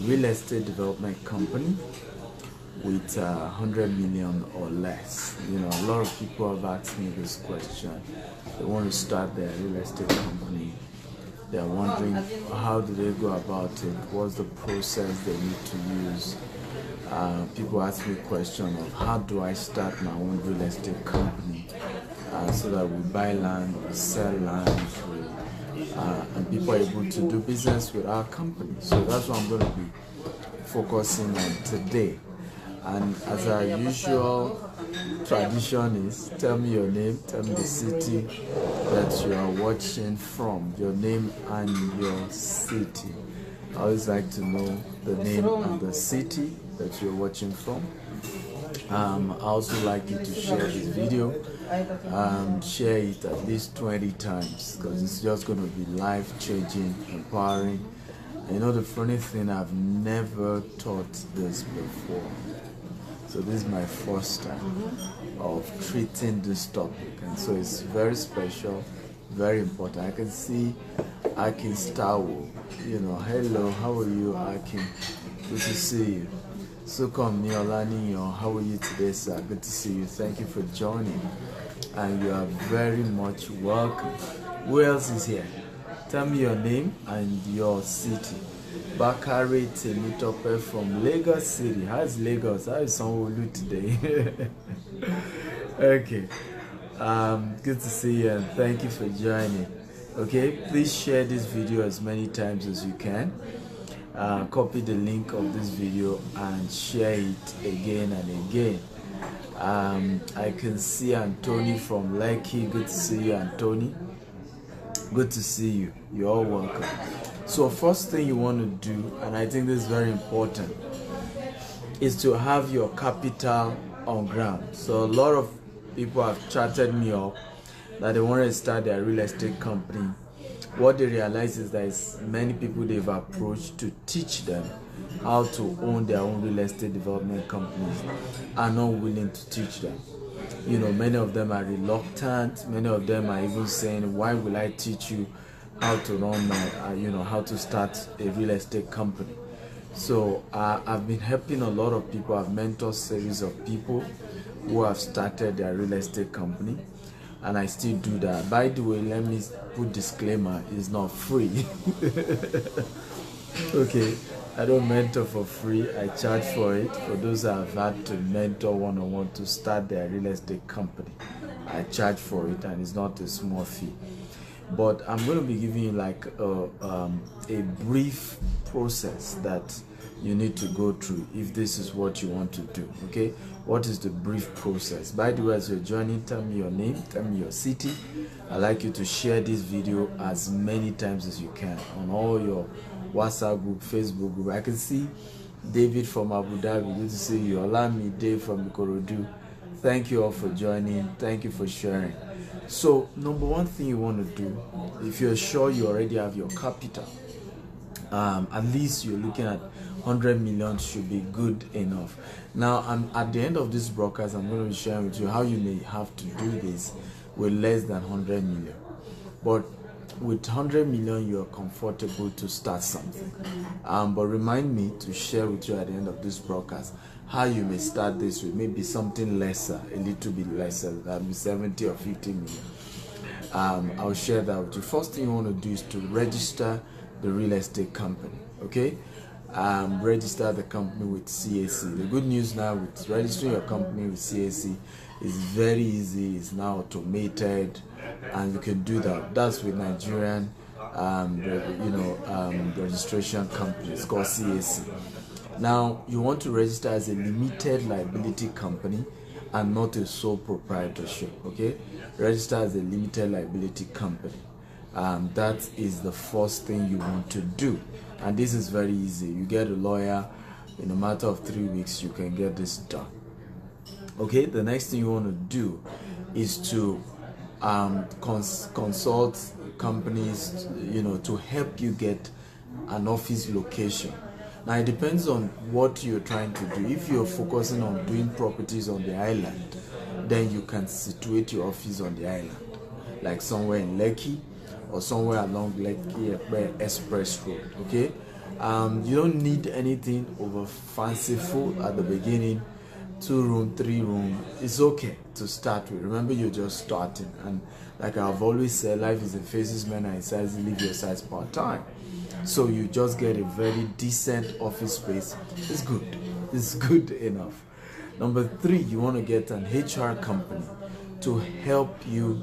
real estate development company with 100 million or less. You know, a lot of people have asked me this question. They want to start their real estate company. They're wondering how do they go about it? What's the process they need to use? People ask me question of how do I start my own real estate company so that we buy land, we sell land, and people are able to do business with our company. So that's what I'm going to be focusing on today. And as our usual tradition is, tell me your name, tell me the city that you are watching from, your name and your city. I always like to know the name and the city that you're watching from. I also like you to share this video, share it at least 20 times because it's just going to be life-changing, empowering. And you know the funny thing, I've never taught this before. So this is my first time of treating this topic, and so it's very special, very important. I can see Akin Stawo, you know, hello, how are you, Akin? Good to see you. Sukom Niolani, how are you today, sir? Good to see you. Thank you for joining, and you are very much welcome. Who else is here? Tell me your name and your city. Bakari Temitope from Lagos City. How's Lagos? How is Sanwo-Olu today? Okay. Good to see you and thank you for joining. Okay, please share this video as many times as you can. Copy the link of this video and share it again and again. I can see Anthony from Lekki. Good to see you, Anthony. Good to see you. You're all welcome. So first thing you want to do, and I think this is very important, is to have your capital on ground. So a lot of people have chatted me up that they want to start their real estate company. What they realize is that many people they've approached to teach them how to own their own real estate development companies are not willing to teach them. You know, many of them are reluctant. Many of them are even saying, why will I teach you how to run my, how to start a real estate company? So I've been helping a lot of people. I've mentored series of people who have started their real estate company, and I still do that. By the way, let me put disclaimer, it's not free. Okay, I don't mentor for free. I charge for it. For those that have had to mentor one-on-one to start their real estate company, I charge for it, and it's not a small fee. But I'm going to be giving you like a brief process that you need to go through if this is what you want to do. Okay, what is the brief process? By the way, as you're joining, tell me your name, tell me your city. I'd like you to share this video as many times as you can on all your WhatsApp group, Facebook group. I can see David from Abu Dhabi. Good to see you. Olami Dave from Ikorodu. Thank you all for joining. Thank you for sharing. So number one thing you want to do, if you're sure you already have your capital, at least you're looking at 100 million should be good enough. Now, at the end of this broadcast, I'm going to be sharing with you how you may have to do this with less than 100 million. But with 100 million, you're comfortable to start something. But remind me to share with you at the end of this broadcast how you may start this with maybe something lesser, a little bit lesser, that be 70 or 50 million. I'll share that with you. First thing you want to do is to register the real estate company. Okay, register the company with CAC. The good news now with registering your company with CAC is very easy. It's now automated, and you can do that. That's with Nigerian, registration company. It's called CAC. Now, you want to register as a limited liability company and not a sole proprietorship. Okay, register as a limited liability company. That is the first thing you want to do, and this is very easy. You get a lawyer in a matter of 3 weeks. You can get this done. Okay, the next thing you want to do is to consult companies, to help you get an office location. Now, it depends on what you're trying to do. If you're focusing on doing properties on the island, then you can situate your office on the island, like somewhere in Lekki or somewhere along Lekki Express Road. Okay, You don't need anything over fanciful at the beginning. 2 room, 3 room, it's okay to start with. Remember, you're just starting, and like I've always said, life is in phases. Men are in sizes, live your size part time. So you just get a very decent office space. It's good. It's good enough. Number 3, you want to get an HR company to help you,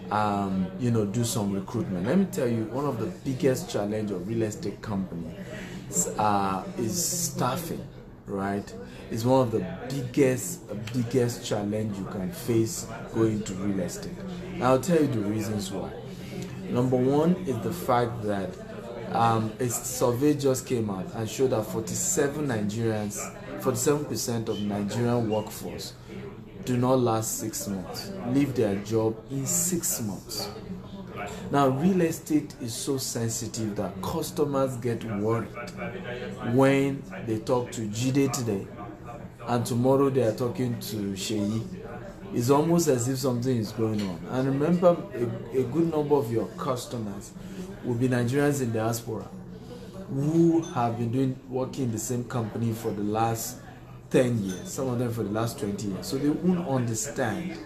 do some recruitment. Let me tell you, one of the biggest challenge of real estate company is staffing. Right, is one of the biggest challenge you can face going to real estate. Now, I'll tell you the reasons why. Number 1 is the fact that a survey just came out and showed that 47% of Nigerian workforce do not last 6 months, leave their job in 6 months. Now, real estate is so sensitive that customers get worried when they talk to Jide today and tomorrow they are talking to Sheyi. It's almost as if something is going on. And remember, a good number of your customers will be Nigerians in diaspora who have been working in the same company for the last 10 years, some of them for the last 20 years. So they won't understand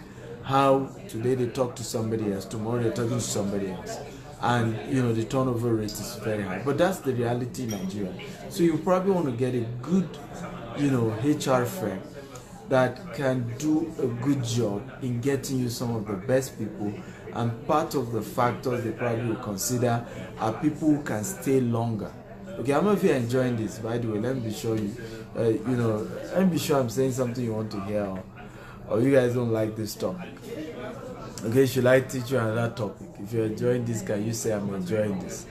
how today they talk to somebody else, tomorrow they're talking to somebody else, and the turnover rate is very high. But that's the reality in Nigeria. So you probably want to get a good HR firm that can do a good job in getting you some of the best people, and part of the factors they probably will consider are people who can stay longer. Okay, how many of you are enjoying this? By the way, let me be sure let me be sure I'm saying something you want to hear, or you guys don't like this topic. Okay, should I teach you another topic? If you're enjoying this, can you say I'm enjoying this?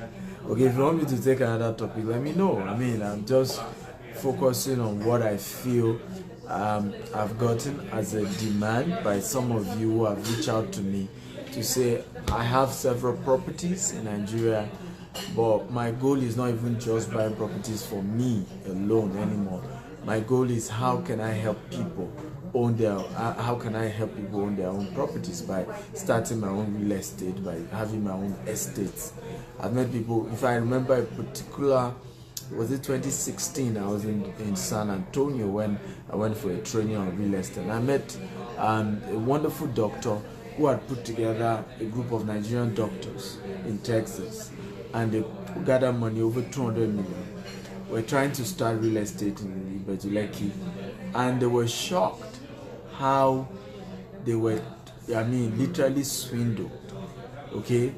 Okay, if you want me to take another topic, let me know. I'm just focusing on what I feel I've gotten as a demand by some of you who have reached out to me to say, I have several properties in Nigeria, but my goal is not even just buying properties for me alone anymore. My goal is how can I help people own their own properties by starting my own real estate, by having my own estates. I've met people, if I remember a particular, was it 2016, I was in San Antonio when I went for a training on real estate. I met a wonderful doctor who had put together a group of Nigerian doctors in Texas, and they gathered money over 200 million. We're trying to start real estate in Ibejuleki, and they were shocked how they were, literally swindled. Okay,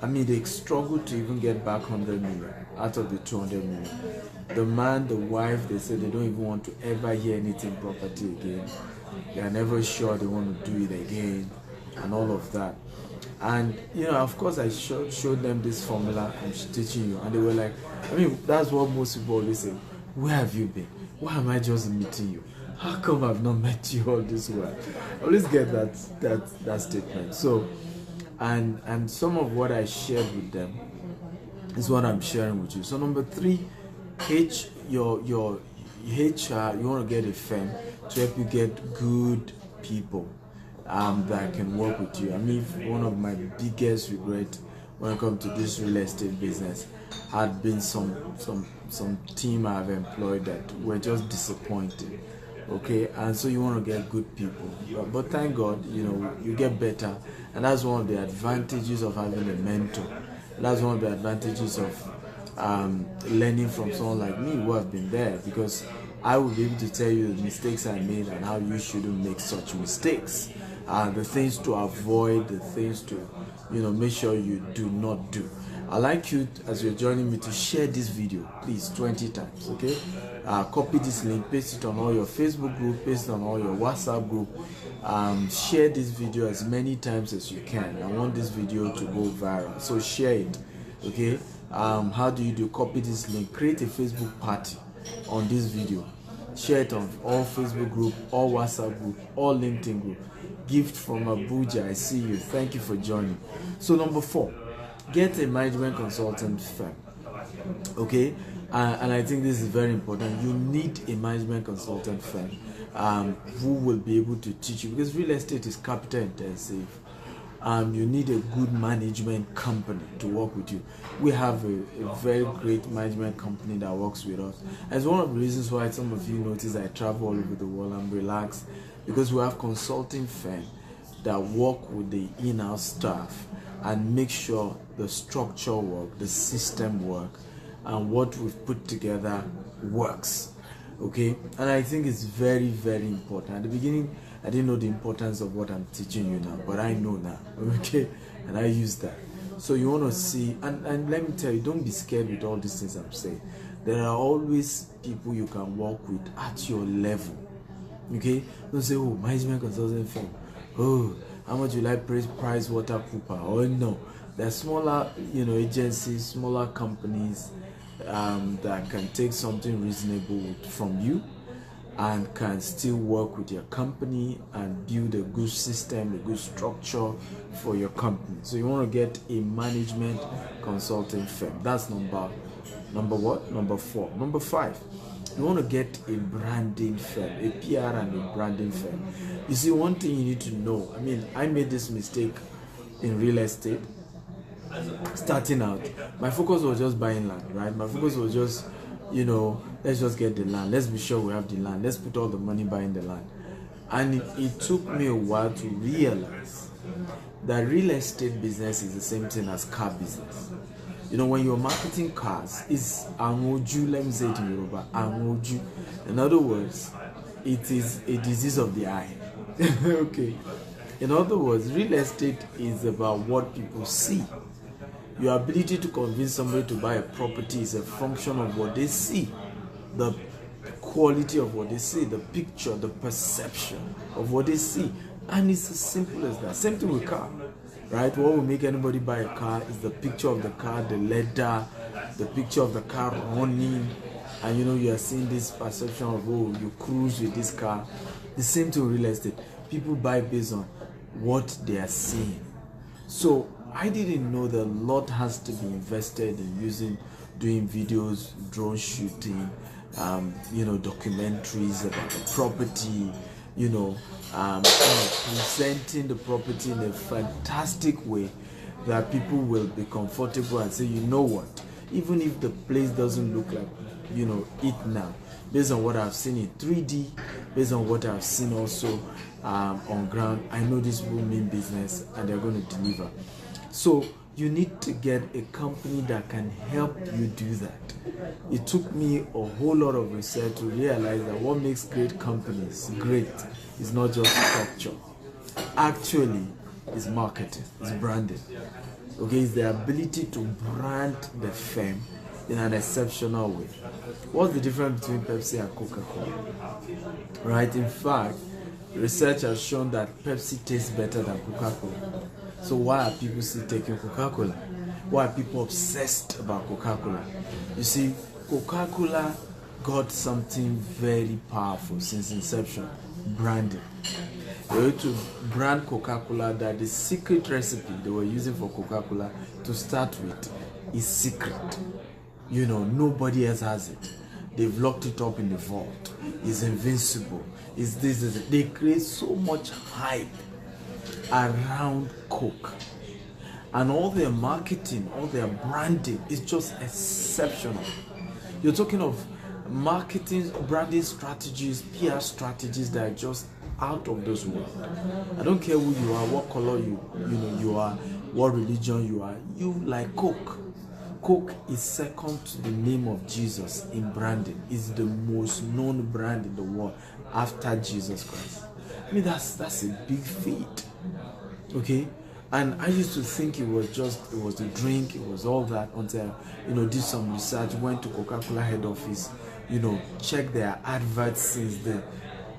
they struggled to even get back 100 million out of the 200 million. The man, the wife, they said they don't even want to ever hear anything property again. They are never sure they want to do it again, and all of that. And of course, I showed them this formula I'm teaching you, and they were like, that's what most people always say. Where have you been? Why am I just meeting you? How come I've not met you all this while? I always get that statement. So, and some of what I shared with them is what I'm sharing with you. So number 3, your HR, you want to get a firm to help you get good people that can work with you. One of my biggest regrets when it comes to this real estate business had been some team I've employed that were just disappointed. Okay, and so you want to get good people, but thank God, you get better, and that's one of the advantages of having a mentor. That's one of the advantages of learning from someone like me who have been there, because I will be able to tell you the mistakes I made and how you shouldn't make such mistakes, the things to avoid, the things to make sure you do not do. I'd like you, as you're joining me, to share this video, please, 20 times, okay? Copy this link, paste it on all your Facebook group, paste it on all your WhatsApp group. Share this video as many times as you can. I want this video to go viral, so share it, okay? How do you do? Copy this link, create a Facebook party on this video, share it on all Facebook group, all WhatsApp group, all LinkedIn group. Gift from Abuja, I see you. Thank you for joining. So number 4, get a management consultant firm. Okay, and I think this is very important. You need a management consultant firm who will be able to teach you, because real estate is capital intensive. You need a good management company to work with you. We have a very great management company that works with us. It's one of the reasons why some of you notice I travel all over the world. I'm relaxed because we have consulting firms that work with the in-house staff and make sure the structure work, the system work, and what we've put together works. Okay, and I think it's very, very important. At the beginning, I didn't know the importance of what I'm teaching you now, but I know now. Okay, and I use that. So you want to see, and let me tell you, don't be scared with all these things I'm saying. There are always people you can work with at your level. Okay, don't say, oh, management consulting firm. Oh, how much will I price water cooper? Oh no, there are smaller, agencies, smaller companies that can take something reasonable from you and can still work with your company and build a good system, a good structure for your company. So you want to get a management consulting firm. That's number what? Number 4. Number 5. You want to get a branding firm, a PR and a branding firm. You see, one thing you need to know, I made this mistake in real estate. Starting out, my focus was just buying land, right? My focus was just, let's just get the land. Let's be sure we have the land. Let's put all the money buying the land. And it took me a while to realize that real estate business is the same thing as car business. When you're marketing cars, it's angoju, let me say it in Yoruba, angoju. In other words, it is a disease of the eye. Okay. In other words, real estate is about what people see. Your ability to convince somebody to buy a property is a function of what they see, the quality of what they see, the picture, the perception of what they see. And it's as simple as that. Same thing with car, right? What will make anybody buy a car is the picture of the car, the leather, the picture of the car running, and you are seeing this perception of, oh, you cruise with this car. The same thing with real estate. People buy based on what they are seeing. So I didn't know that a lot has to be invested in doing videos, drone shooting, documentaries about the property, presenting the property in a fantastic way that people will be comfortable and say, you know what, even if the place doesn't look like, it now, based on what I've seen in 3D, based on what I've seen also on ground, I know this will mean business and they're going to deliver. So you need to get a company that can help you do that. It took me a whole lot of research to realize that what makes great companies great is not just structure. Actually, it's marketing, it's branding. Okay, it's the ability to brand the firm in an exceptional way. What's the difference between Pepsi and Coca-Cola? Right? In fact, research has shown that Pepsi tastes better than Coca-Cola. So why are people still taking Coca-Cola? Why are people obsessed about Coca-Cola? You see, Coca-Cola got something very powerful since inception: branding. They were to brand Coca-Cola that the secret recipe they were using for Coca-Cola to start with is secret. Nobody else has it. They've locked it up in the vault. It's invincible. It's this. They create so much hype around Coke, and all their marketing, all their branding is just exceptional. You're talking of marketing, branding strategies, PR strategies that are just out of this world. I don't care who you are, what color you are, what religion you are. You like Coke. Coke is second to the name of Jesus in branding. It's the most known brand in the world after Jesus Christ. That's a big feat. Okay, and I used to think it was the drink, it was all that, until did some research, went to Coca-Cola head office, checked their adverts since the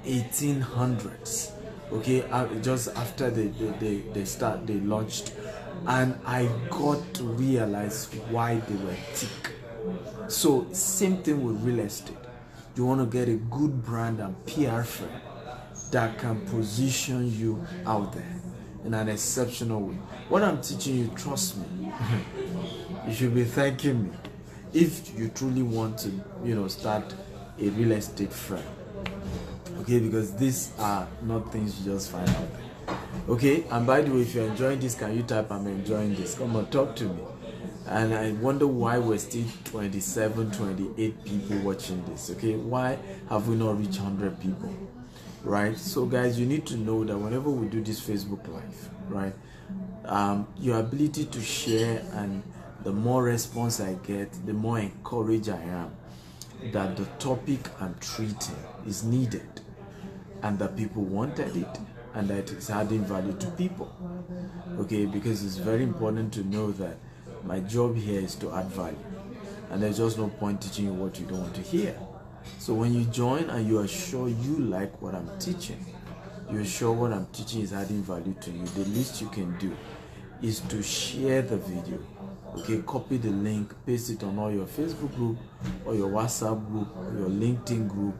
1800s. Okay, just after they launched, and I got to realize why they were thick. So same thing with real estate. You want to get a good brand and PR firm that can position you out there in an exceptional way. What I'm teaching you, trust me, you should be thanking me if you truly want to, start a real estate firm. Okay, because these are not things you just find out there. Okay, and by the way, if you're enjoying this, can you type I'm enjoying this? Come on, talk to me. And I wonder why we're still 27, 28 people watching this. Okay, why have we not reached 100 people? Right? So guys, you need to know that whenever we do this Facebook Live, right, your ability to share, and the more response I get, the more encouraged I am that the topic I'm treating is needed, and that people wanted it, and that it's adding value to people. Okay, because it's very important to know that my job here is to add value, and there's just no point teaching you what you don't want to hear. So when you join and you are sure you like what I'm teaching, you're sure what I'm teaching is adding value to you, the least you can do is to share the video. Okay, copy the link, paste it on all your Facebook group or your WhatsApp group or your LinkedIn group,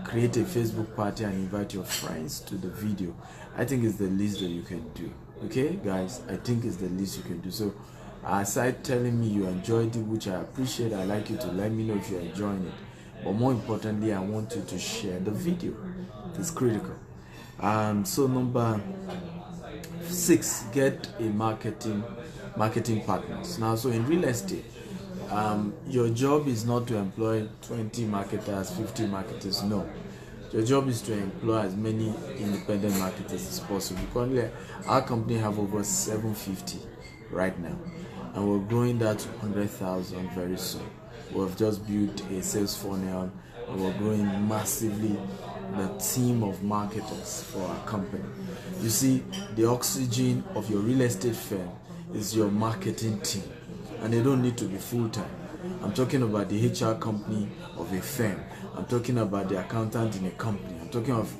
create a Facebook party and invite your friends to the video. I think it's the least that you can do. Okay guys, I think it's the least you can do. So aside telling me you enjoyed it, which I appreciate, I'd like you to let me know if you're enjoying it. But more importantly, I want you to share the video. It's critical. So number 6, get a marketing partners. Now, so in real estate, your job is not to employ 20 marketers, 50 marketers. No, your job is to employ as many independent marketers as possible. Currently, our company have over 750 right now, and we're growing that to 100,000 very soon. We've just built a sales funnel, and we're growing massively the team of marketers for our company. You see, the oxygen of your real estate firm is your marketing team, and they don't need to be full-time. I'm talking about the HR company of a firm. I'm talking about the accountant in a company. I'm talking of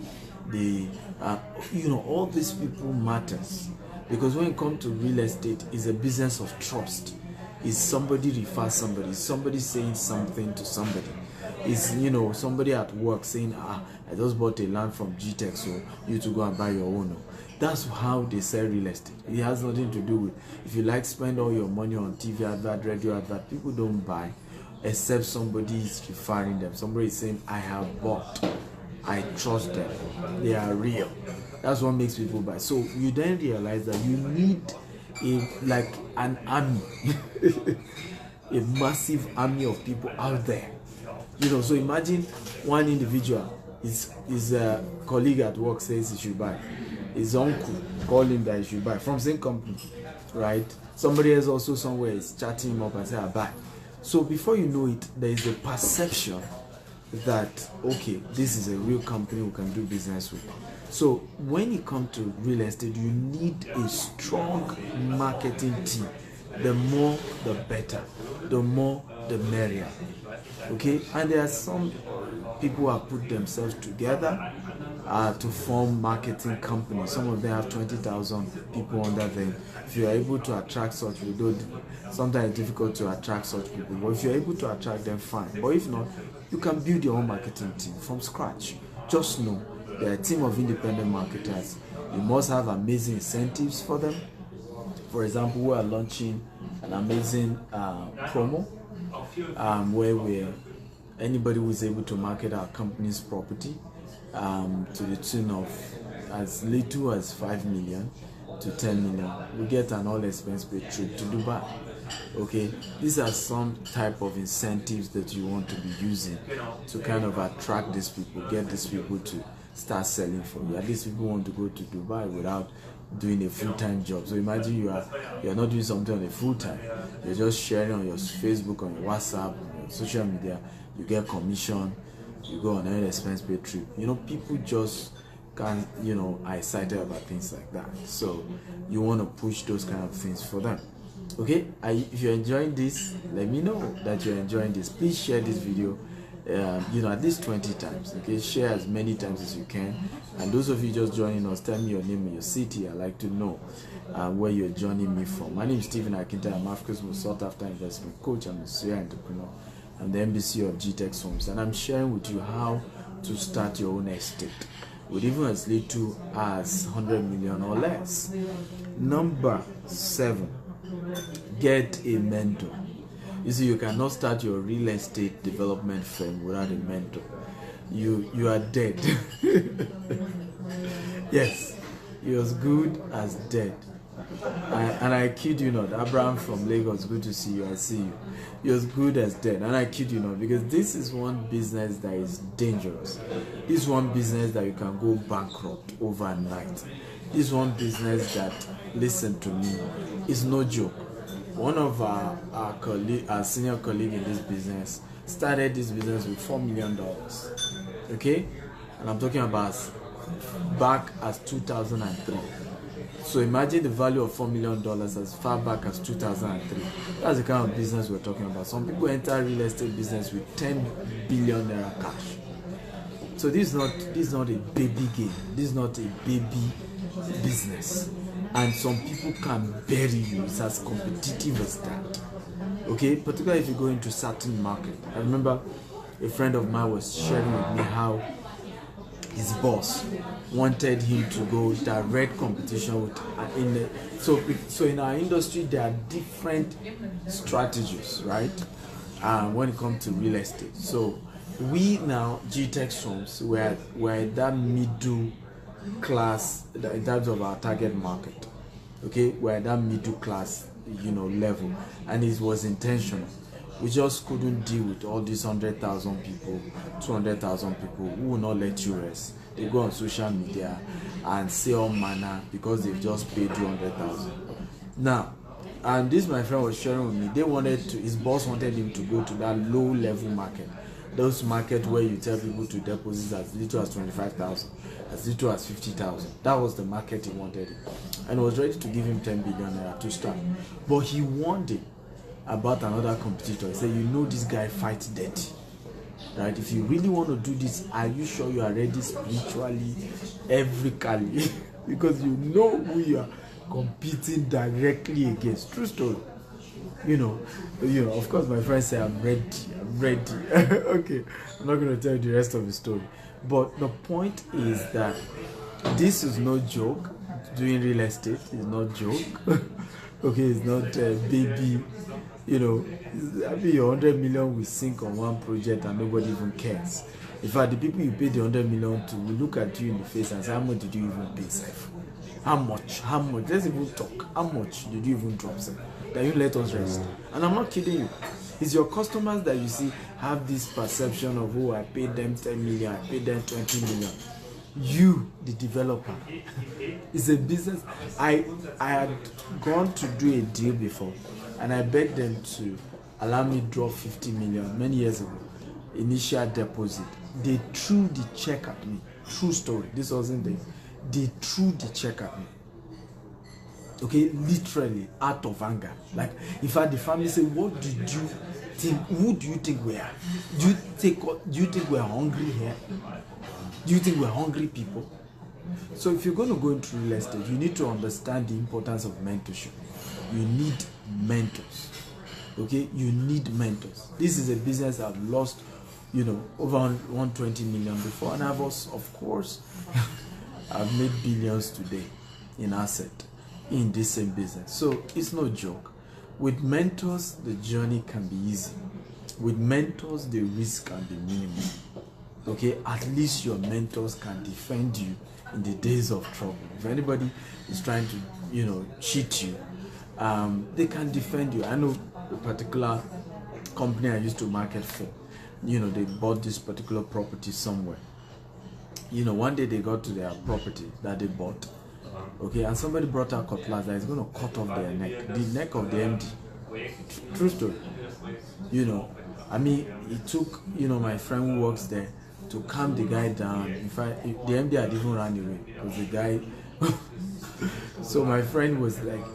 the all these people matters, because when it comes to real estate, it's a business of trust. Is somebody refers somebody, is somebody saying something to somebody, is somebody at work saying, I just bought a land from GTech, so you to go and buy your own. That's how they sell real estate. It has nothing to do with if you like spend all your money on TV advert, radio advert. People don't buy except somebody is referring them. Somebody is saying, I have bought, I trust them, they are real. That's what makes people buy. So you then realize that you need an army, a massive army of people out there. So imagine one individual, his colleague at work says he should buy, his uncle call him that he should buy from same company, right? Somebody else also somewhere is chatting him up and say, I buy. So before you know it, there is a perception that, okay, this is a real company we can do business with. So when it comes to real estate, you need a strong marketing team. The more, the better. The more, the merrier. Okay? And there are some people who have put themselves together to form marketing companies. Some of them have 20,000 people under them. If you are able to attract such people, sometimes it's difficult to attract such people, but if you're able to attract them, fine. But if not, you can build your own marketing team from scratch. Just know they're a team of independent marketers. You must have amazing incentives for them. For example, we are launching an amazing promo where anybody who is able to market our company's property to the tune of as little as 5 million to 10 million, we get an all-expense paid trip to Dubai. Okay, these are some type of incentives that you want to be using to kind of attract these people, get these people to start selling for you. At least people want to go to Dubai without doing a full-time job. So imagine you're not doing something on a full-time, you're just sharing on your Facebook, on your WhatsApp, on your social media, you get commission, you go on an expense paid trip. People just can't, are excited about things like that. So you want to push those kind of things for them. Okay, if you're enjoying this, let me know that you're enjoying this. Please share this video at least 20 times. Okay, share as many times as you can. And those of you just joining us, tell me your name and your city. I'd like to know where you're joining me from. My name is Stephen Akinta. I'm Africa's most sought after investment coach. I'm a serial entrepreneur. I'm the MBC of GTech Homes, and I'm sharing with you how to start your own estate with even as little as 100 million or less. Number 7, get a mentor. You see, you cannot start your real estate development firm without a mentor. You are dead. Yes, He was good as dead. And I kid you not, Abraham from Lagos, good to see you. I see you. He was good as dead. And I kid you not, because this is one business that is dangerous. This is one business that you can go bankrupt overnight. This one business that, listen to me, is no joke. One of our senior colleague in this business started this business with $4 million. Okay? And I'm talking about back as 2003. So imagine the value of $4 million as far back as 2003. That's the kind of business we're talking about. Some people enter real estate business with 10 billion naira cash. So this is not a baby game. This is not a baby business. And some people can bury you. It's as competitive as that. Okay, particularly if you go into certain market. I remember a friend of mine was sharing with me how his boss wanted him to go direct competition with so in our industry there are different strategies, right? When it comes to real estate. So we now GTech firms we're that middle class in terms of our target market. Okay, we're that middle class, level, and it was intentional. We just couldn't deal with all these 100,000 people, 200,000 people who will not let you rest. They go on social media and say all manner because they've just paid you 100,000. Now, and this my friend was sharing with me. His boss wanted him to go to that low level market. Those markets where you tell people to deposit as little as 25,000, as little as 50,000. That was the market he wanted him, and was ready to give him 10 billion naira to start. But he warned him about another competitor. He said, this guy fights dirty, right? If you really want to do this, are you sure you are ready spiritually, everything? Because you know who you are competing directly against. True story. Of course my friend said, I'm ready. Okay, I'm not going to tell you the rest of the story, but the point is that this is no joke. Doing real estate is not joke. Okay, it's not baby. Your 100 million will sink on one project and nobody even cares. In fact, the people you pay the 100 million to will look at you in the face and say, how much did you even pay, Saif? How much? Let's even talk. How much did you even drop, Saif? That you let us rest. And I'm not kidding you. It's your customers that you see have this perception of, I paid them 10 million, I paid them 20 million. You, the developer, it's a business. I had gone to do a deal before, and I begged them to allow me to drop 50 million many years ago, initial deposit. They threw the check at me. True story. This wasn't there. They threw the check at me. Okay, literally out of anger. Like, in fact, the family said, "What did you think? Who do you think we are? Do you think we're hungry here? Do you think we're hungry people?" So if you're going to go into real estate, you need to understand the importance of mentorship. You need mentors. Okay, you need mentors. This is a business I've lost, over 120 million before, and I've also, of course, I've made billions today in asset in this same business. So it's no joke. With mentors, the journey can be easy. With mentors, the risk can be minimal. Okay, at least your mentors can defend you in the days of trouble. If anybody is trying to, cheat you, they can defend you. I know a particular company I used to market for. They bought this particular property somewhere. One day they got to their property that they bought. Okay, and somebody brought out cutlass that is going to cut off their neck, the neck of the MD. True story. It took, my friend who works there to calm the guy down. In fact, the MD had even run away because the guy. So my friend was like,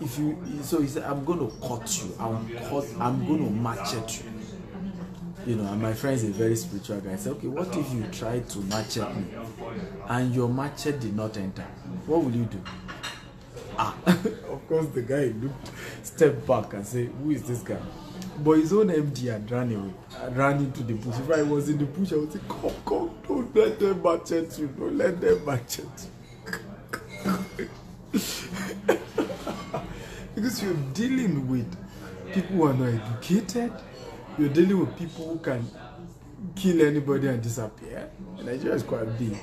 so he said, I'm going to cut you. I'm going to machete you. And my friend is a very spiritual guy. I said, okay, what if you try to machete me and your machete did not enter? What will you do? Of course, the guy stepped back and said, who is this guy? But his own MD had ran away, ran into the bush. If I was in the bush, I would say, come, don't let them machete you. Don't let them machete you. Because you're dealing with people who are not educated. You're dealing with people who can kill anybody and disappear. Nigeria is quite big.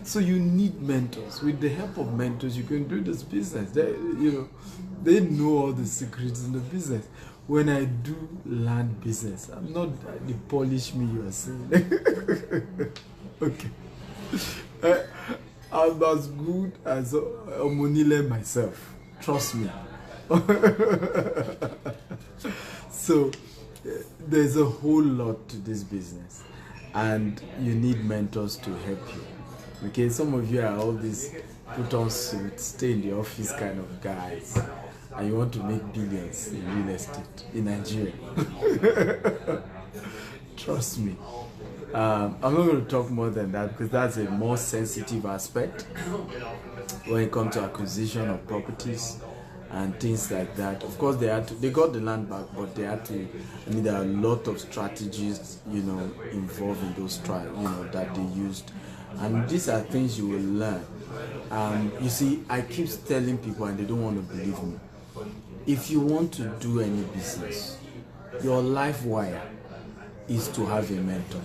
So you need mentors. With the help of mentors, you can do this business. They know all the secrets in the business. When I do land business, I'm not the polish me you are saying. Okay. I'm as good as Omonile myself. Trust me. So there's a whole lot to this business, and you need mentors to help you. Okay, some of you are all these put on suits, stay in the office kind of guys, and you want to make billions in real estate in Nigeria. Trust me. I'm not going to talk more than that because that's a more sensitive aspect when it comes to acquisition of properties and things like that. Of course, they got the land back, but they had to. I mean, there are a lot of strategies, involved in those trials, that they used, and these are things you will learn. You see, I keep telling people, and they don't want to believe me. If you want to do any business, your life wire is to have a mentor.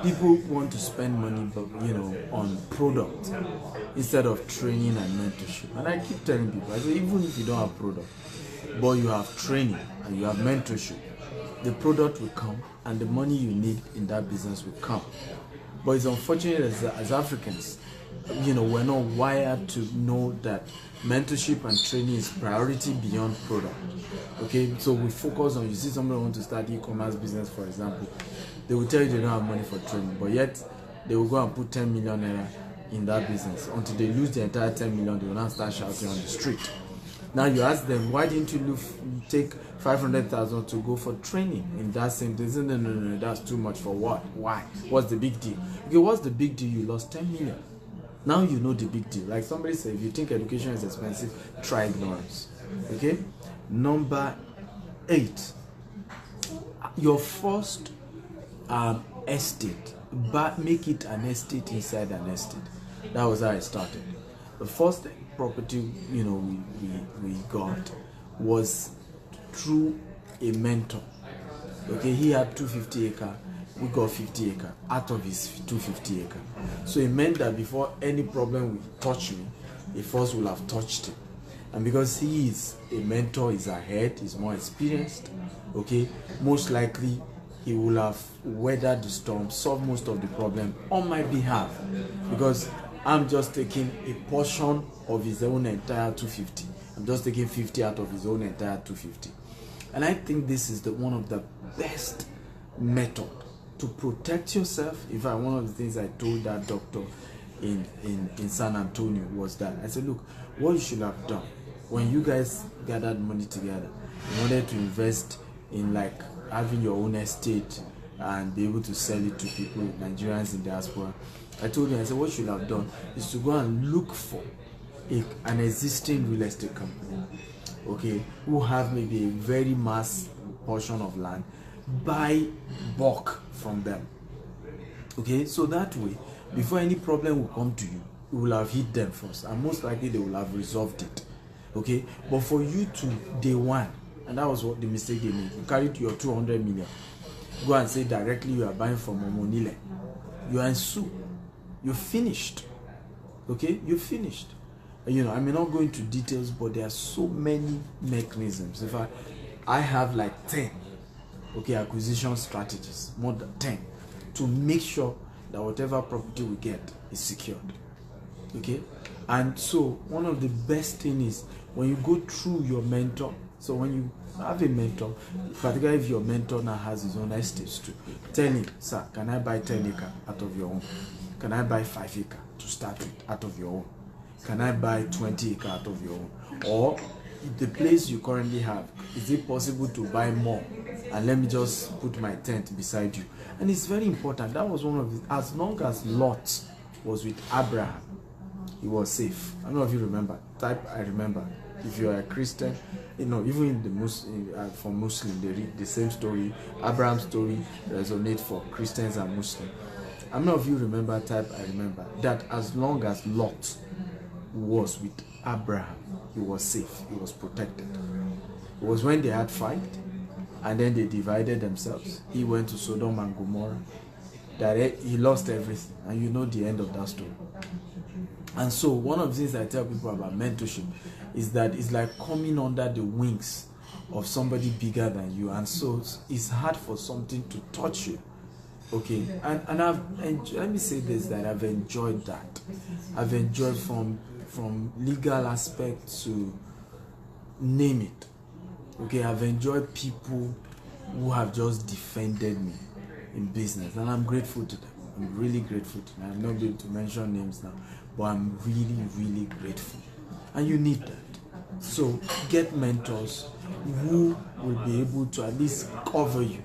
People want to spend money, on product instead of training and mentorship. And I keep telling people, I say, even if you don't have product, but you have training and you have mentorship, the product will come and the money you need in that business will come. But it's unfortunate as Africans, we're not wired to know that mentorship and training is priority beyond product. Okay, so we focus on, you see somebody wants to start e-commerce business, for example, they will tell you they don't have money for training, but yet they will go and put 10 million naira in that business. Until they lose the entire 10 million, they will now start shouting on the street. Now you ask them, why didn't you take 500,000 to go for training in that same thing? No, that's too much. For what? Why? What's the big deal? Okay, what's the big deal? You lost 10 million. Now you know the big deal. Like somebody said, if you think education is expensive, try ignorance. Okay? Number 8, your first estate, but make it an estate inside an estate. That was how I started. The first property we got was through a mentor. Okay, he had 250 acre, we got 50 acre out of his 250 acre. So it meant that before any problem would touch me, he first will have touched it. And because he is a mentor, he's ahead, he's more experienced, okay, most likely he will have weathered the storm, solved most of the problem on my behalf, because I'm just taking a portion of his own entire 250. I'm just taking 50 out of his own entire 250. And I think this is one of the best method to protect yourself. In fact, one of the things I told that doctor in San Antonio was that I said, look, what you should have done when you guys gathered money together in order to invest in like having your own estate and be able to sell it to people, Nigerians in diaspora. I told him, I said, what you should have done is to go and look for an existing real estate company, okay, who have maybe a very mass portion of land, buy bulk from them. Okay, so that way, before any problem will come to you, you will have hit them first, and most likely they will have resolved it. Okay, but for you to day one, and that was what the mistake they made, you carried your 200 million, go and say directly you are buying from Omonile, you are in soup, you're finished. Okay, you're finished. I may not go into details, but there are so many mechanisms. In fact, I have like 10 acquisition strategies, more than 10, to make sure that whatever property we get is secured. Okay, and so one of the best thing is when you go through your mentor. So when you have a mentor, particularly if your mentor now has his own estates too, tell him, sir, can I buy 10 acre out of your own? Can I buy 5 acre to start with out of your own? Can I buy 20 acre out of your own? Or the place you currently have, is it possible to buy more? And let me just put my tent beside you. And it's very important. That was one of the, as long as Lot was with Abraham, he was safe. I don't know if you remember. Type I remember. If you are a Christian, even in the Muslim, for Muslim, they read the same story. Abraham's story resonates for Christians and Muslims. I don't know if you remember. Type I remember. That as long as Lot was with Abraham, he was safe. He was protected. It was when they had fight, and then they divided themselves. He went to Sodom and Gomorrah. that he lost everything, and you know the end of that story. And so one of the things I tell people about mentorship is that it's like coming under the wings of somebody bigger than you, and so it's hard for something to touch you. Okay, and let me say this, that I've enjoyed that. I've enjoyed from legal aspect to name it. Okay, I've enjoyed people who have just defended me in business, and I'm grateful to them. I'm really grateful to them. I'm not able to mention names now, but I'm really, really grateful. And you need that. So get mentors who will be able to at least cover you.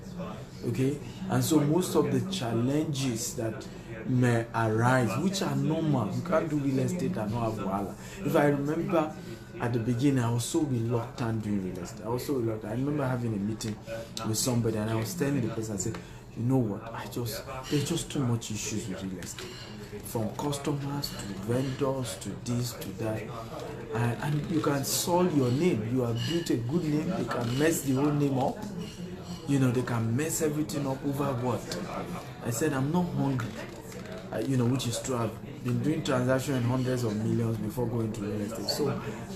Okay, and so most of the challenges that may arise, which are normal, you can't do real estate and not have wahala. If I remember at the beginning, I was so reluctant doing real estate. I was so reluctant. I remember having a meeting with somebody, and I was telling the person, I said, you know what, there's just too much issues with real estate, from customers to vendors to this to that, and you can solve your name. You have built a good name, they can mess the whole name up. You know, they can mess everything up over what? I said, I'm not hungry. Which is true. I've been doing transactions in hundreds of millions before going to real estate. So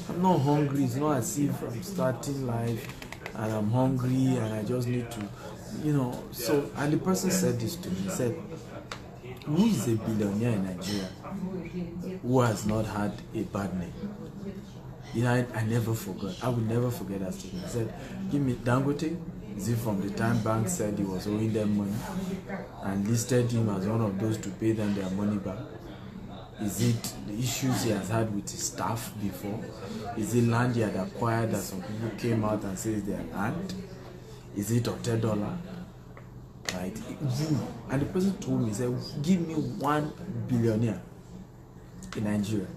I'm not hungry. It's not as if I'm starting life and I'm hungry and I just need to, So, and the person said this to me. He said, who is a billionaire in Nigeria who has not had a bad name? I never forgot. I will never forget that statement. He said, give me Dangote. Is it from the time bank said he was owing them money and listed him as one of those to pay them their money back? Is it the issues he has had with his staff before? Is it land he had acquired that some people came out and said they had land? Is it $10? Right? And the person told me, he said, give me one billionaire in Nigeria.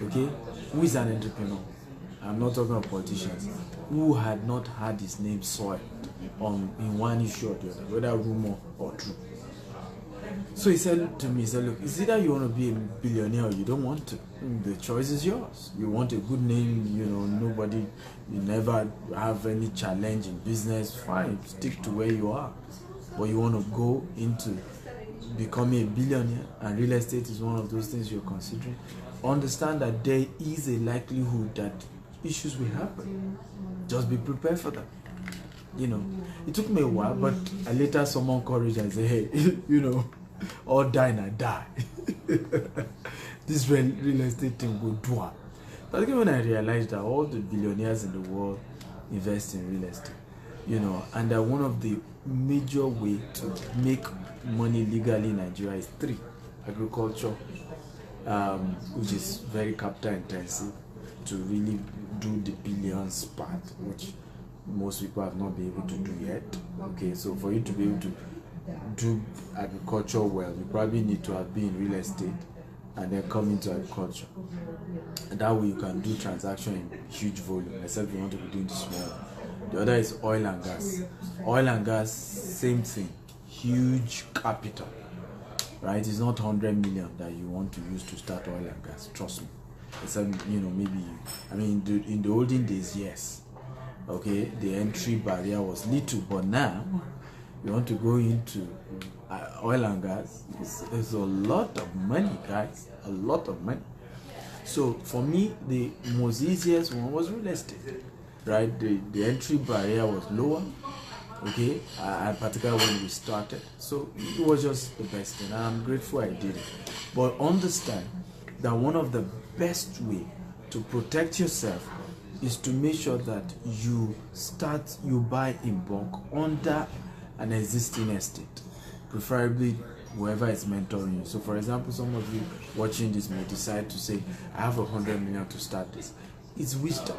Okay? Who is an entrepreneur? I'm not talking about politicians, who had not had his name soiled in one issue or the other, whether rumor or true. So he said to me, he said, look, it's either you want to be a billionaire or you don't want to. The choice is yours. You want a good name, you never have any challenge in business, fine, stick to where you are. But you want to go into becoming a billionaire, and real estate is one of those things you're considering. Understand that there is a likelihood that issues will happen. Just be prepared for that. It took me a while, but I later summoned courage and said, hey, all die and I die. This real estate thing will do it. But again, when I realized that all the billionaires in the world invest in real estate, and that one of the major ways to make money legally in Nigeria is 3: agriculture, which is very capital intensive to really do the billions part, which most people have not been able to do yet. Okay, so for you to be able to do agriculture well, you probably need to have been in real estate and then come into agriculture. And that way you can do transaction in huge volume, except you want to be doing small. The other is oil and gas. Oil and gas, same thing, huge capital, right? It's not 100 million that you want to use to start oil and gas, trust me. Except, maybe, in the olden days, yes. Okay, the entry barrier was little, but now, you want to go into oil and gas, it's a lot of money, guys, a lot of money. So, for me, the most easiest one was real estate, right? The entry barrier was lower, okay, and particularly when we started. So, it was just the best thing, and I'm grateful I did it. But understand that one of the best way to protect yourself is to make sure that you buy in bulk under an existing estate, preferably whoever is mentoring you. So for example, some of you watching this may decide to say, I have 100 million to start this. It's wisdom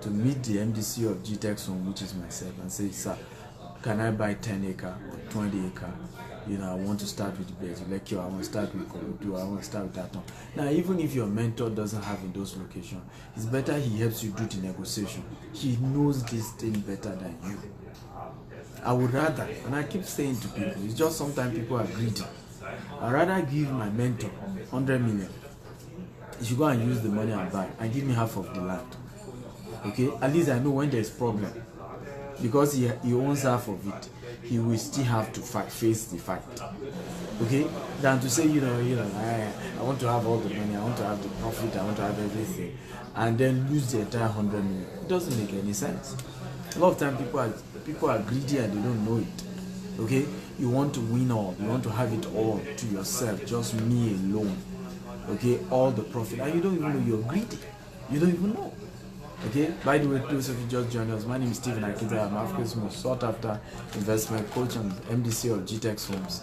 to meet the MDC of GTEX Home, which is myself, and say, sir, can I buy 10 acre or 20 acre? I want to start with Lekio, I want to start with Korodu, I want to start with that one. Now, even if your mentor doesn't have in those locations, it's better he helps you do the negotiation. He knows this thing better than you. I would rather, and I keep saying to people, it's just sometimes people are greedy. I'd rather give my mentor 100 million. He should go and use the money and buy, and give me half of the land. Okay? At least I know when there's problem. because he owns half of it, he will still have to face the fight. Okay, than to say, I want to have all the money, I want to have the profit, I want to have everything, and then lose the entire 100 million. It doesn't make any sense. A lot of times people are greedy and they don't know it. Okay, you want to win all, you want to have it all to yourself, just me alone. Okay, all the profit, and you don't even know you're greedy. You don't even know. Okay, by the way, those of you just joined us, my name is Stephen Akita. I'm Africa's most sought after investment coach and MDC of GTEx Homes,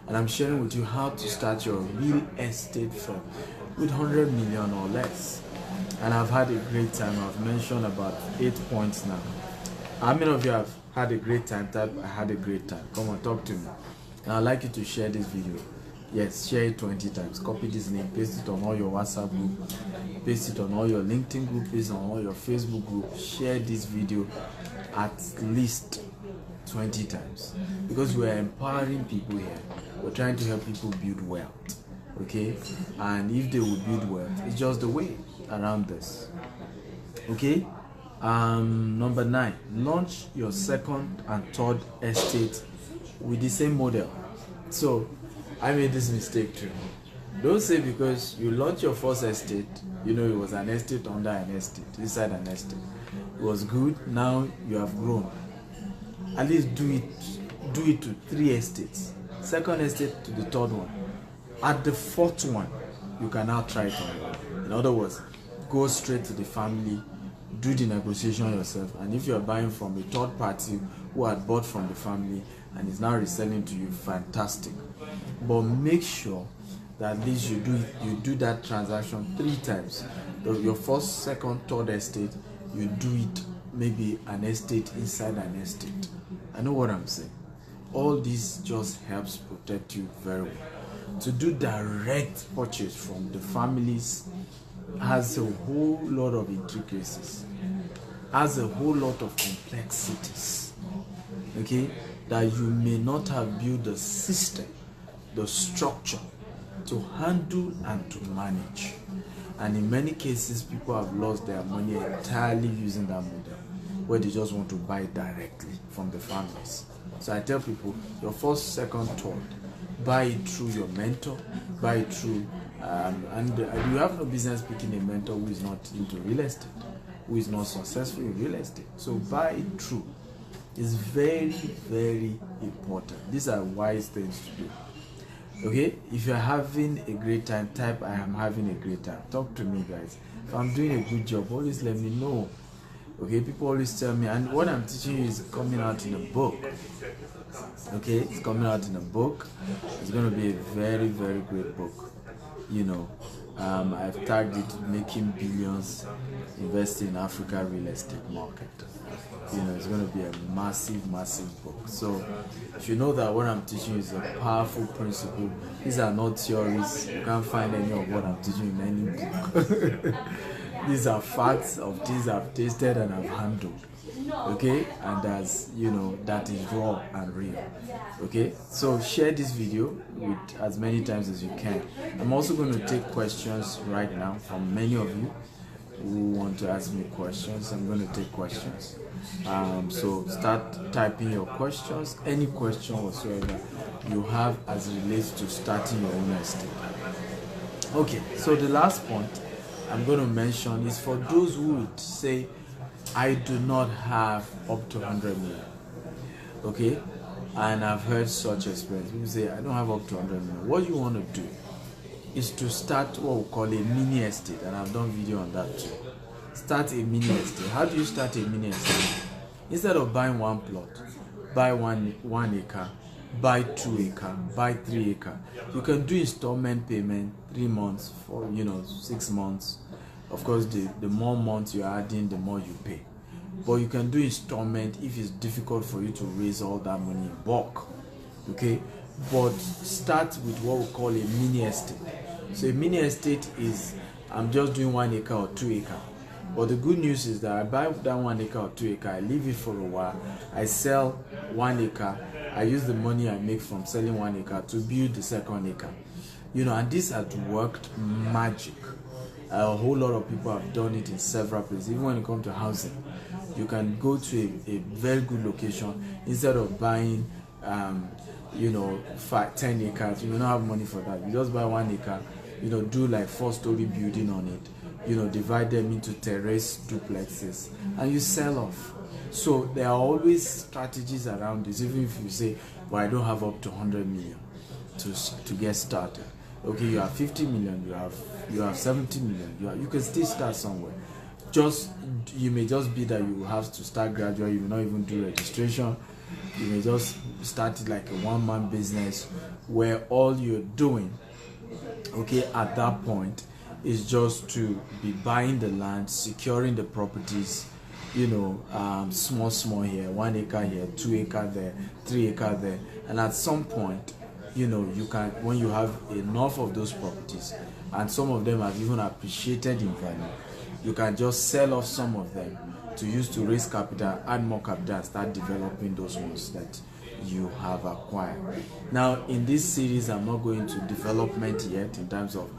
and I'm sharing with you how to start your real estate firm with 100 million or less. And I've had a great time. I've mentioned about 8 points now. How many of you have had a great time? Type I had a great time. Come on, talk to me. And I'd like you to share this video. Yes, share it 20 times. Copy this link, paste it on all your WhatsApp group, paste it on all your LinkedIn group, paste it on all your Facebook group. Share this video at least 20 times, because we're empowering people here. We're trying to help people build wealth. Okay, and if they will build wealth, it's just the way around this. Okay, number 9, launch your second and third estate with the same model. So I made this mistake too. Don't say because you launched your first estate, it was an estate under an estate, inside an estate. It was good, now you have grown. At least do it to 3 estates. Second estate to the third one. At the 4th one, you can now try it on your own. In other words, go straight to the family, do the negotiation yourself, and if you're buying from a third party who had bought from the family and is now reselling to you, fantastic. But make sure that at least you do that transaction 3 times. Your first, second, third estate, you do it maybe an estate inside an estate. I know what I'm saying. All this just helps protect you very well. To do direct purchase from the families has a whole lot of intricacies, has a whole lot of complexities, okay, that you may not have built the system, the structure to handle and to manage. And in many cases, people have lost their money entirely using that model, where they just want to buy directly from the families. So I tell people, your first, second, third, buy it through your mentor, buy it through, and you have no business picking a mentor who is not into real estate, who is not successful in real estate. So buy it through. It's very, very important. These are wise things to do. Okay, if you're having a great time, type I am having a great time. Talk to me, guys. If I'm doing a good job, always let me know. Okay, people always tell me, and what I'm teaching you is coming out in a book. Okay, it's coming out in a book. It's going to be a very, very great book. I've tagged it Making Billions, Investing in Africa Real Estate Market. It's going to be a massive, massive book. So if you know that what I'm teaching is a powerful principle, these are not theories. You can't find any of what I'm teaching in any book. These are facts of things I've tasted and I've handled. Okay, and that is raw and real. Okay, so share this video with as many times as you can. I'm also going to take questions right now from many of you who want to ask me questions. I'm going to take questions. So start typing your questions, any question whatsoever you have as it relates to starting your own estate. Okay, so the last point I'm going to mention is for those who would say, I do not have up to 100 million. Okay, and I've heard such experience. People say, I don't have up to 100 million. What you want to do is to start what we call a mini estate, and I've done video on that too. Start a mini estate. How do you start a mini estate? Instead of buying one plot, buy one acre, buy 2 acre, buy 3 acre. You can do installment payment, 3 months, for 6 months. Of course, the more months you're adding, the more you pay. But you can do installment if it's difficult for you to raise all that money in bulk. Okay, but start with what we call a mini estate. So a mini estate is, I'm just doing 1 acre or 2 acre. But the good news is that I buy that 1 acre or 2 acre, I leave it for a while, I sell 1 acre, I use the money I make from selling 1 acre to build the second acre. And this has worked magic. A whole lot of people have done it in several places, even when it comes to housing. You can go to a very good location instead of buying 10 acres. You may not have money for that. You just buy 1 acre, do like 4-story building on it, divide them into terrace duplexes, and you sell off. So there are always strategies around this. Even if you say, well, I don't have up to 100 million to get started. Okay, you have 50 million, you have 70 million, you can still start somewhere. You may just be that you have to start gradually. You may not even do registration. You may just start it like a one-man business where all you're doing, okay, at that point is just to be buying the land, securing the properties, small here, 1 acre here, 2 acre there, 3 acre there, and at some point, you can, when you have enough of those properties, and some of them have even appreciated in value, you can just sell off some of them to use to raise capital, add more capital, and start developing those ones that you have acquired. Now, in this series, I'm not going to development yet in terms of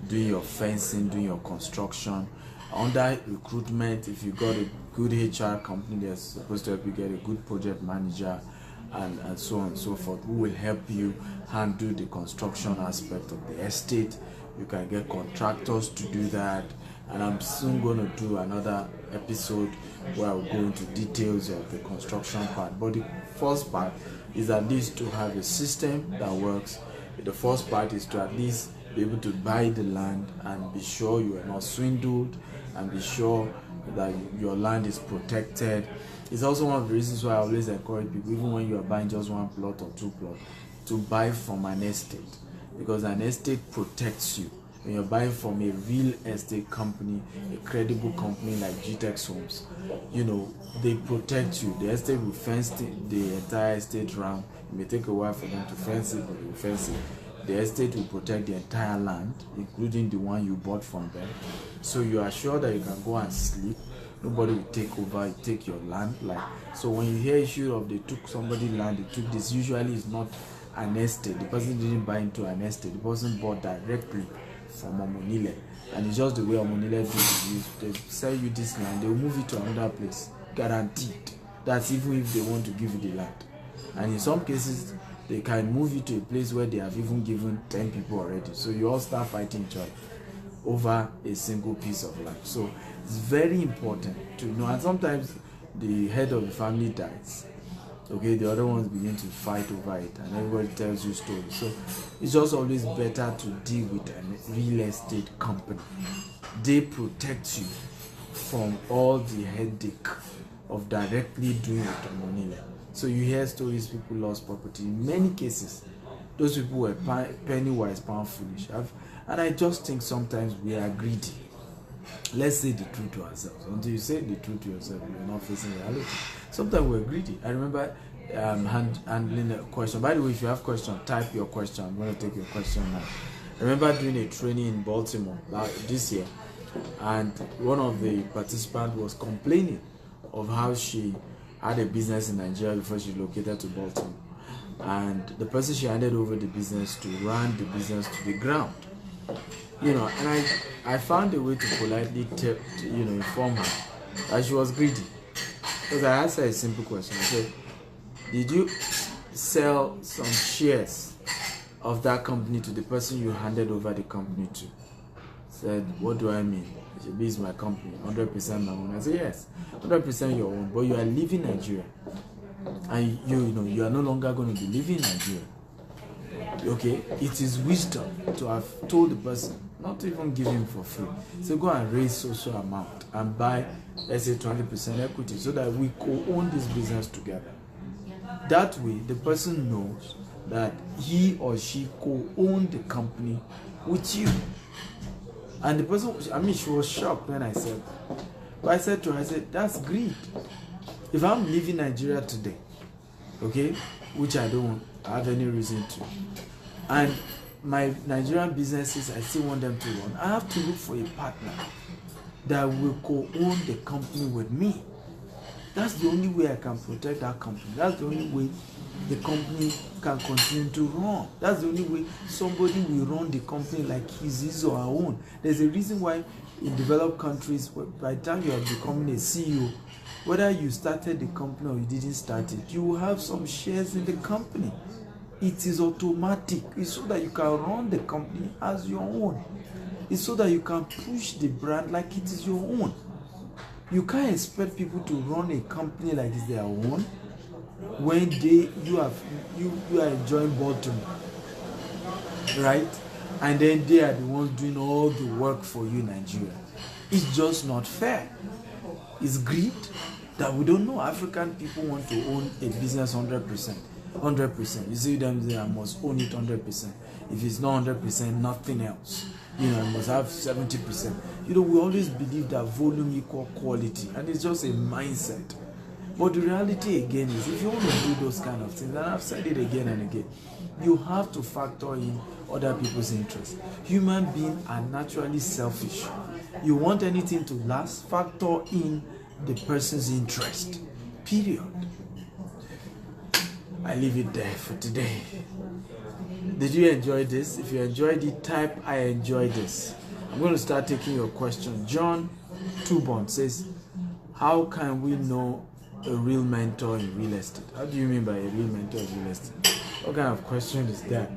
doing your fencing, doing your construction. Under recruitment, if you got a good HR company that's supposed to help you get a good project manager, and so on and so forth, who will help you handle the construction aspect of the estate. You can get contractors to do that, and I'm soon going to do another episode where I'll go into details of the construction part. But the first part is at least to have a system that works. The first part is to at least be able to buy the land and be sure you are not swindled, and be sure that your land is protected. It's also one of the reasons why I always encourage people, even when you are buying just 1 plot or 2 plots, to buy from an estate, because an estate protects you. When you're buying from a real estate company, a credible company like GTEX Homes, they protect you. The estate will fence the entire estate round. It may take a while for them to fence it, but they will fence it. The estate will protect the entire land, including the one you bought from them. So you are sure that you can go and sleep. Nobody will take your land. So when you hear issue of they took somebody's land, they took this, usually it's not an estate. The person didn't buy into an estate. The person bought directly from Omonile. And it's just the way Omonile do it. They sell you this land, they will move it to another place. Guaranteed. That's even if they want to give you the land. And in some cases, they can move you to a place where they have even given 10 people already. So you all start fighting each other over a single piece of land. So it's very important to know. And sometimes the head of the family dies. Okay, the other ones begin to fight over it, and everybody tells you stories. So it's just always better to deal with a real estate company. They protect you from all the headache of directly doing it on Monile. So you hear stories, people lost property. In many cases, those people were penny wise, pound foolish. And I just think sometimes we are greedy. Let's say the truth to ourselves. Until you say the truth to yourself, you're not facing reality. Sometimes we're greedy. I remember handling a question. By the way, if you have a question, type your question. I'm going to take your question now. I remember doing a training in Baltimore this year, and one of the participants was complaining of how she had a business in Nigeria before she relocated to Baltimore. And the person she handed over the business to ran the business to the ground. And I found a way to politely inform her that she was greedy. Because I asked her a simple question. I said, did you sell some shares of that company to the person you handed over the company to? Said, what do I mean? She said, this is my company, 100% my own. I said, yes, 100% your own, but you are leaving Nigeria. And you are no longer going to be living in Nigeria. Okay, it is wisdom to have told the person not to even give him for free. So go and raise social amount and buy, let's say 20% equity, so that we co-own this business together. That way, the person knows that he or she co-owned the company with you. And the person, she was shocked when I said that. But I said to her, that's greed. If I'm leaving Nigeria today, okay, which I don't have any reason to, and my Nigerian businesses, I still want them to run, I have to look for a partner that will co-own the company with me. That's the only way I can protect that company. That's the only way the company can continue to run. That's the only way somebody will run the company like his or her own. There's a reason why in developed countries, by the time you are becoming a CEO, Whether you started the company or you didn't start it, you will have some shares in the company. It is automatic. It's so that you can run the company as your own. It's so that you can push the brand like it is your own. You can't expect people to run a company like it's their own when you are enjoying bottom, right? And then they are the ones doing all the work for you in Nigeria. It's just not fair. It's greed that we don't know. African people want to own a business 100%. 100%. You see them there, I must own it 100%. If it's not 100%, nothing else. I must have 70%. We always believe that volume equal quality, and it's just a mindset. But the reality again is, if you want to do those kind of things, and I've said it again and again, you have to factor in other people's interests. Human beings are naturally selfish. You want anything to last, factor in the person's interest. Period. I leave it there for today. Did you enjoy this? If you enjoyed it, type I enjoyed this. I'm going to start taking your question. John Tubon says, how can we know a real mentor in real estate? How do you mean by a real mentor in real estate? What kind of question is that?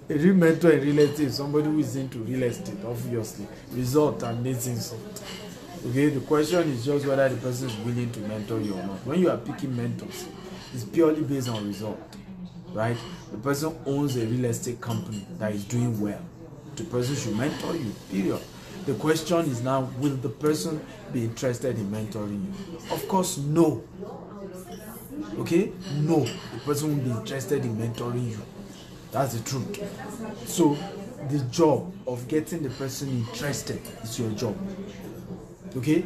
A real mentor in real estate is somebody who is into real estate, obviously. Result and needs insult. Okay, the question is just whether the person is willing to mentor you or not. When you are picking mentors, it's purely based on result, right? The person owns a real estate company that is doing well. The person should mentor you, period. The question is now, will the person be interested in mentoring you? Of course, no. Okay? No. The person will be interested in mentoring you. That's the truth. So, the job of getting the person interested is your job. Okay?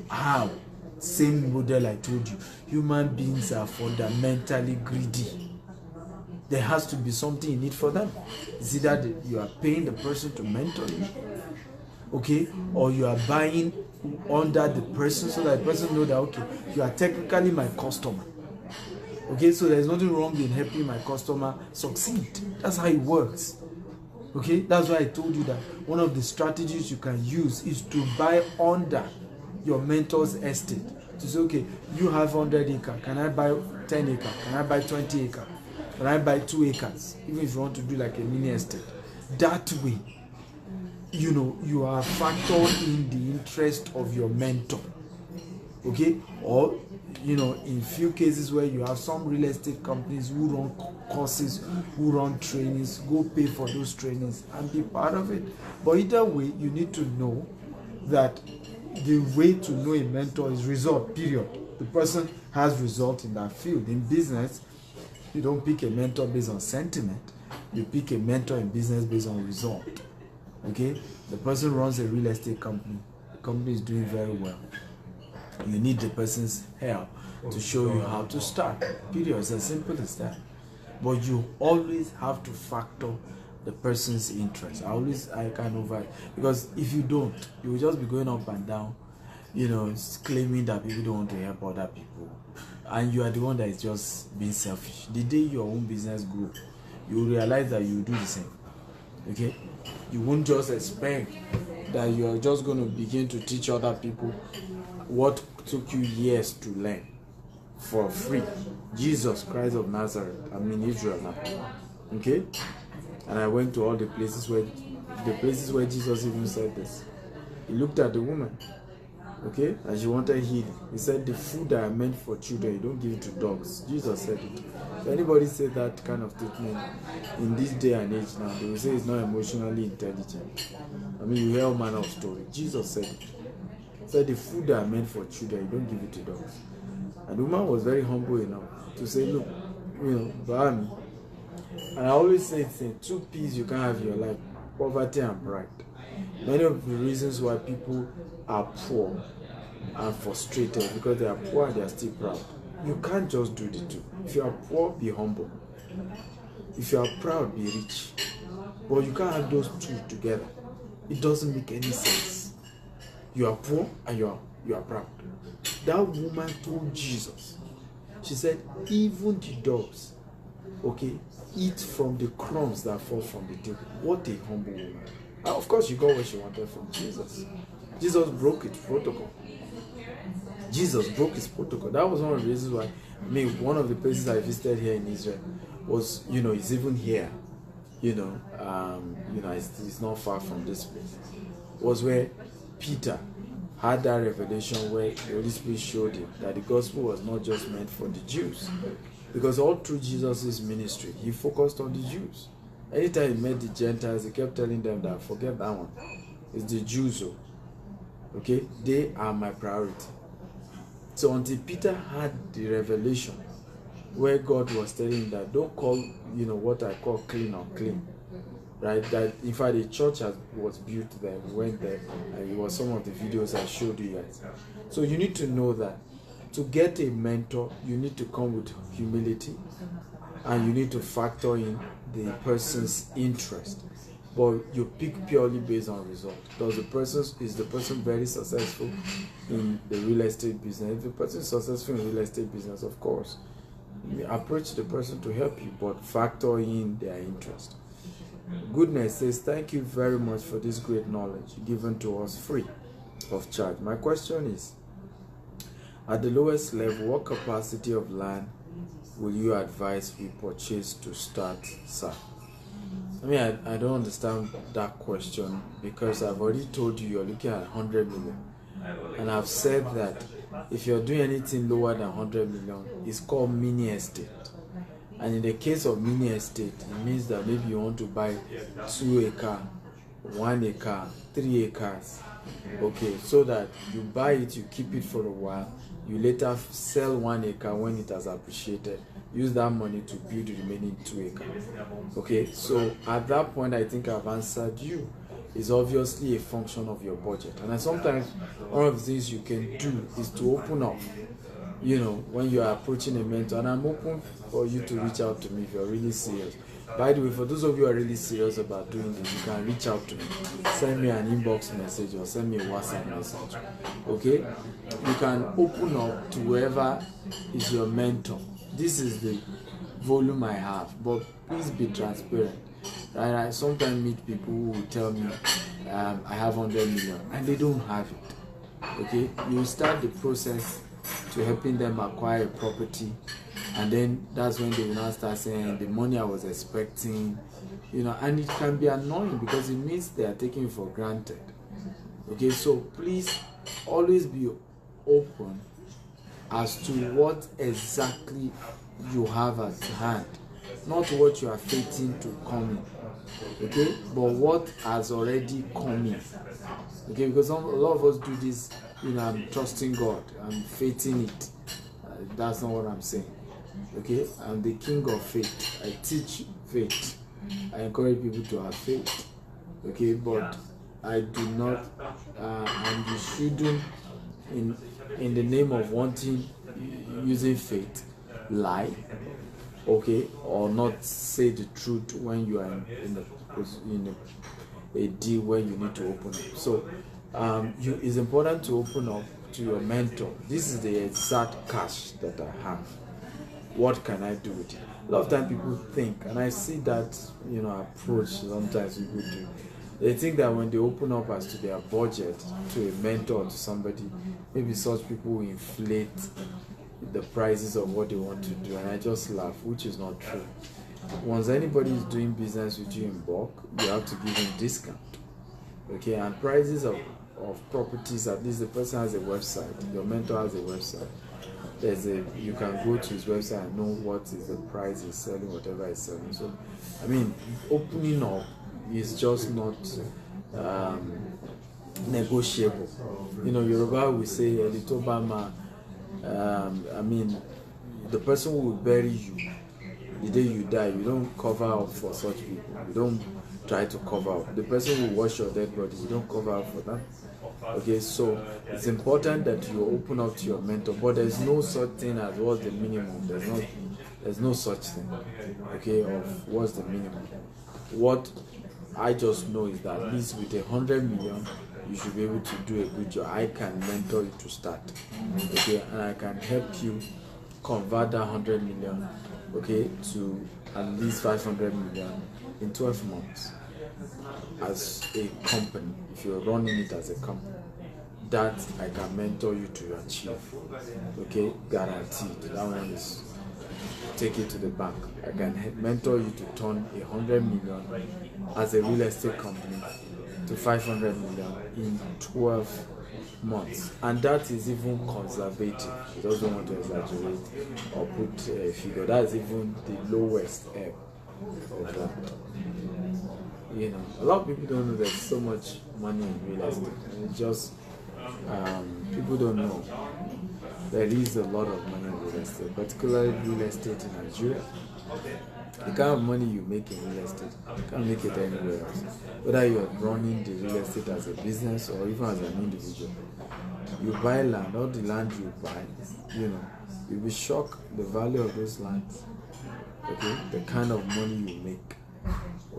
How? Same model I told you. Human beings are fundamentally greedy. There has to be something in it for them. Is it that you are paying the person to mentor you? Okay? Or you are buying under the person so that the person knows that, okay, you are technically my customer. Okay? So there's nothing wrong in helping my customer succeed. That's how it works. Okay? That's why I told you that one of the strategies you can use is to buy under your mentor's estate. To say, okay, you have 100 acres. Can I buy 10 acres? Can I buy 20 acres? Can I buy 2 acres? Even if you want to do like a mini estate. That way, you are factoring in the interest of your mentor. Okay? Or, in few cases where you have some real estate companies who run courses, who run trainings, go pay for those trainings and be part of it. But either way, you need to know that the way to know a mentor is result, period. The person has result in that field. In business, you don't pick a mentor based on sentiment. You pick a mentor in business based on result. Okay? The person runs a real estate company. The company is doing very well. You need the person's help to show you how to start. Period. It's as simple as that. But you always have to factor the person's interest. Because if you don't, you will just be going up and down, claiming that people don't want to help other people. And you are the one that is just being selfish. The day your own business grows, you will realize that you will do the same. Okay? You won't just expect that you are just going to begin to teach other people what took you years to learn for free. Jesus Christ of Nazareth. I'm in Israel now. Okay? And I went to all the places where Jesus even said this. He looked at the woman, okay, and she wanted healing. He said, the food that are meant for children, you don't give it to dogs. Jesus said it. If anybody said that kind of statement in this day and age now, they will say it's not emotionally intelligent. I mean, you hear all manner of story. Jesus said it. He said, the food that are meant for children, you don't give it to dogs. And the woman was very humble enough to say, look, buy me. And I always say, two P's you can't have in your life: poverty and pride. Many of the reasons why people are poor and frustrated because they are poor and they are still proud. You can't just do the two. If you are poor, be humble. If you are proud, be rich. But you can't have those two together. It doesn't make any sense. You are poor and you are proud. That woman told Jesus, she said, even the dogs, okay, eat from the crumbs that fall from the table. What a humble woman. And of course, she got what she wanted from Jesus. Jesus broke it, protocol. Jesus broke his protocol. That was one of the reasons why, one of the places I visited here in Israel was, it's even here, it's not far from this place, was where Peter had that revelation where the Holy Spirit showed him that the gospel was not just meant for the Jews. Because all through Jesus' ministry, he focused on the Jews. Anytime he met the Gentiles, he kept telling them that, forget that one. It's the Jews, okay? They are my priority. So until Peter had the revelation where God was telling him that don't call, what I call clean unclean, right? That in fact the church was built there. We went there, and it was some of the videos I showed you guys. So you need to know that to get a mentor, you need to come with humility, and you need to factor in the person's interest. But you pick purely based on result. Is the person very successful in the real estate business? If the person is successful in real estate business, of course, you approach the person to help you, but factor in their interest. Goodness says, thank you very much for this great knowledge given to us free of charge. My question is, at the lowest level, what capacity of land will you advise we purchase to start SAP? I don't understand that question, because I've already told you you're looking at 100 million. And I've said that if you're doing anything lower than 100 million, it's called mini estate. And in the case of mini estate, it means that maybe you want to buy 2 acres, 1 acre, 3 acres. Okay, so that you buy it, you keep it for a while, you later sell 1 acre when it has appreciated, use that money to build the remaining 2 acres. Okay, so at that point, I think I've answered you. It's obviously a function of your budget. And sometimes one of the things you can do is to open up, when you are approaching a mentor. And I'm open for you to reach out to me if you're really serious. By the way, for those of you who are really serious about doing this, you can reach out to me. Send me an inbox message or send me a WhatsApp message. Okay? You can open up to whoever is your mentor. This is the volume I have, but please be transparent. Right? I sometimes meet people who will tell me I have 100 million and they don't have it. Okay? You start the process to helping them acquire a property, and then that's when they will now start saying the money I was expecting, and it can be annoying because it means they are taking it for granted. Okay, so please always be open as to what exactly you have at hand, not what you are fating to come in, okay, but what has already come in. Okay, because a lot of us do this, I'm trusting God, I'm faithing it. That's not what I'm saying. Okay, I'm the king of faith. I teach faith. I encourage people to have faith. Okay, but I do not, and you shouldn't, in the name of wanting, using faith, lie, okay, or not say the truth when you are in a deal where you need to open up. So it's important to open up to your mentor. This is the exact cash that I have. What can I do with it? A lot of times people think, and I see that approach sometimes people do. They think that when they open up as to their budget to a mentor or to somebody, maybe such people will inflate the prices of what they want to do, and I just laugh, which is not true. Once anybody is doing business with you in bulk, you have to give them discount. Okay, and prices of properties, at least the person has a website, your mentor has a website. You can go to his website and know what is the price he's selling, whatever he's selling. So, opening up is just not negotiable. Yoruba will say, Elitobama, the person who will bury you the day you die. You don't cover up for such people. You don't try to cover up. The person who will wash your dead body, you don't cover up for that. Okay, so it's important that you open up to your mentor, but there's no such thing as what's the minimum. There's no such thing, okay, of what's the minimum. What I just know is that at least with 100 million, you should be able to do a good job. I can mentor you to start, okay, and I can help you convert that 100 million, okay, to at least 500 million in 12 months as a company, if you're running it as a company. that I can mentor you to achieve. Okay, guaranteed. That one is take it to the bank. I can mentor you to turn 100 million as a real estate company to 500 million in 12 months, and that is even conservative. I don't want to exaggerate or put a figure. That is even the lowest ebb of that. A lot of people don't know there's so much money in real estate. It's just people don't know there is a lot of money in real estate, particularly real estate in Nigeria. The kind of money you make in real estate, you can't make it anywhere else. Whether you're running the real estate as a business or even as an individual, you buy land, all the land you buy, you'll be shocked the value of those lands. Okay, the kind of money you make,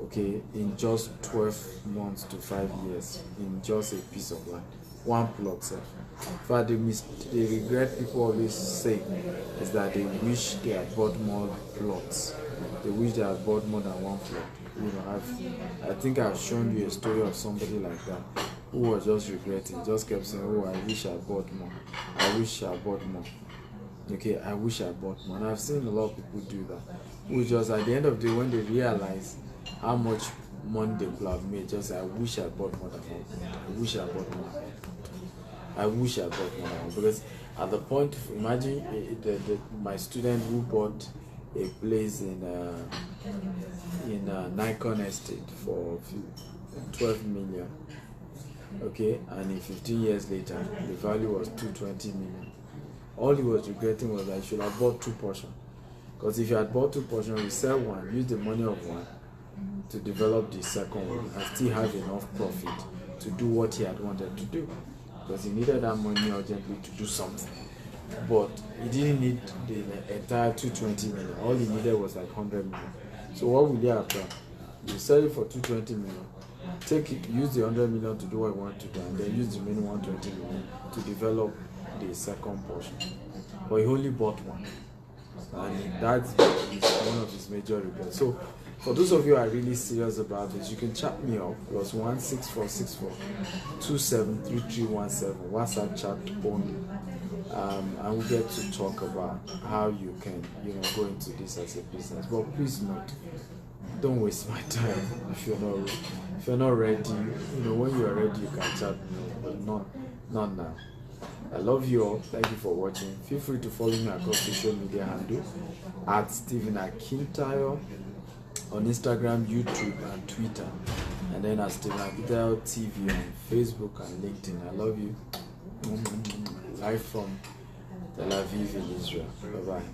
okay, in just 12 months to 5 years in just a piece of land, one plot, sir. In fact, the regret people always say is that they wish they had bought more plots. They wish they had bought more than one plot. I think I've shown you a story of somebody like that who was just regretting, just kept saying, "Oh, I wish I bought more. I wish I bought more." Okay, I wish I bought more. And I've seen a lot of people do that. Who just at the end of the day, when they realize how much money they could have made, just say, "I wish I bought more than one plot. I wish I bought more than one plot. I wish I bought more than one." Because at the point, imagine my student who bought a place in Nikon Estate for 12 million. Okay, and in 15 years later, the value was 220 million. All he was regretting was that he should have bought two portions. Because if you had bought two portions, you sell one, use the money of one to develop the second one, and still have enough profit to do what he had wanted to do. Because he needed that money urgently to do something. But he didn't need the entire 220 million. All he needed was like 100 million. So what will he have done? You sell it for 220 million. Take it, use the 100 million to do what you want to do, and then use the remaining 120 million to develop the second portion. But he only bought one, and that's one of his major regrets. So for those of you who are really serious about this, you can chat me up +1 6464 273317 WhatsApp chat only, and we get to talk about how you can go into this as a business. But please note, don't waste my time if you're not ready. When you are ready, you can chat me, but not now. I love you all. Thank you for watching. Feel free to follow me across social media handle at Stephen Akintayo on Instagram, YouTube, and Twitter, and then at Stephen Akintayo TV on Facebook and LinkedIn. I love you. Live from Tel Aviv in Israel. Bye bye.